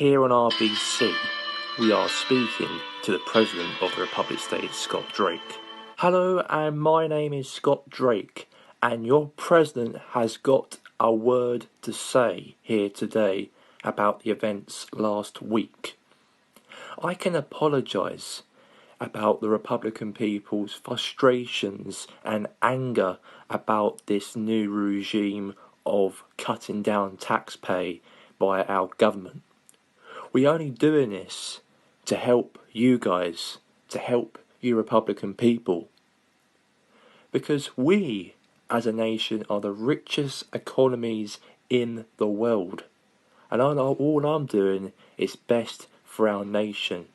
Here on RBC, we are speaking to the President of the Republic State, Scott Drake. Hello, and my name is Scott Drake, and your President has got a word to say here today about the events last week. I can apologise about the Republican people's frustrations and anger about this new regime of cutting down tax pay by our government. We're only doing this to help you guys, to help you Republican people. Because we, as a nation, are the richest economies in the world. And all I'm doing is best for our nation.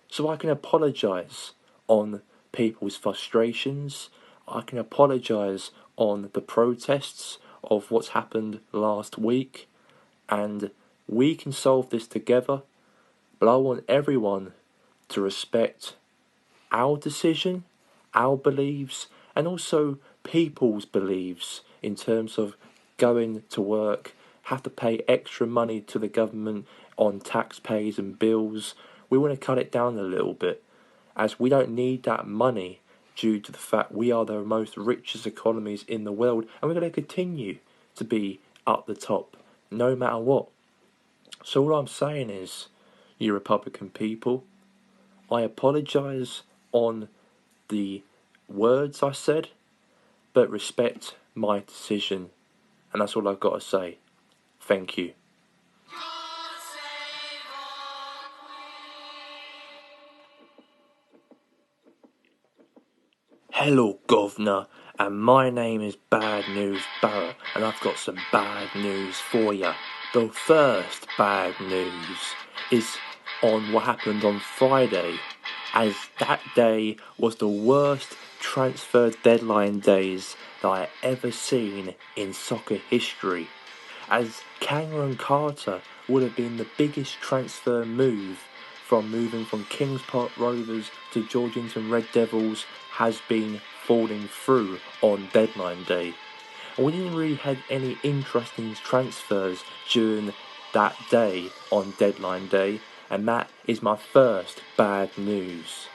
So I can apologise on people's frustrations. I can apologise on the protests of what's happened last week. And we can solve this together, but I want everyone to respect our decision, our beliefs, and also people's beliefs in terms of going to work, have to pay extra money to the government on tax pays and bills. We want to cut it down a little bit, as we don't need that money due to the fact we are the most richest economies in the world, and we're going to continue to be up the top, no matter what. So all I'm saying is, you Republican people, I apologise on the words I said, but respect my decision. And that's all I've got to say. Thank you. Hello, Governor, and my name is Bad News Barrett, and I've got some bad news for you. The first bad news is on what happened on Friday, as that day was the worst transfer deadline days that I ever seen in soccer history, as Cameron Carter would have been the biggest transfer move from moving from Kings Park Rovers to Georgington Red Devils has been falling through on deadline day. And we didn't really have any interesting transfers during that day on deadline day, and that is my first bad news.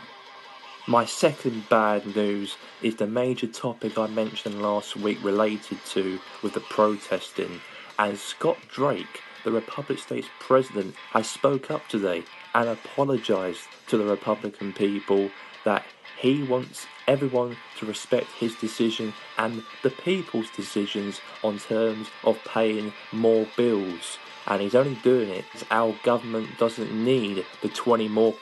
My second bad news is the major topic I mentioned last week related to with the protesting, and Scott Drake, the Republic State's President, has spoke up today and apologised to the Republican people that he wants everyone to respect his decision and the people's decisions on terms of paying more bills. And he's only doing it because our government doesn't need the 20% more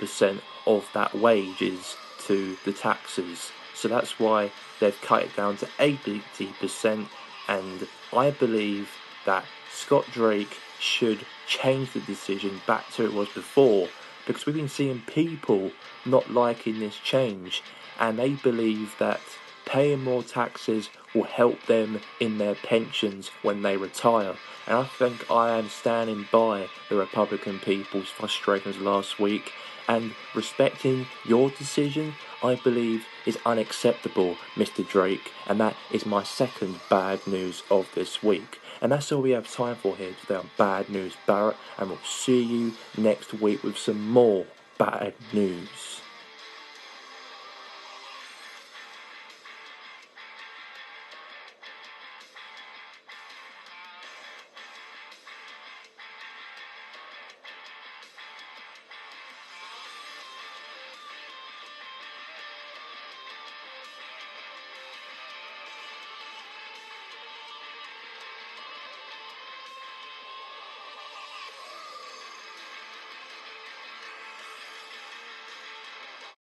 of that wages to the taxes. So that's why they've cut it down to 80%. And I believe that Scott Drake should change the decision back to it was before, because we've been seeing people not liking this change, and they believe that paying more taxes will help them in their pensions when they retire. And I think I am standing by the Republican people's frustrations last week, and respecting your decision, I believe, is unacceptable, Mr. Drake, and that is my second bad news of this week. And that's all we have time for here today on Bad News Barrett, and we'll see you next week with some more bad news.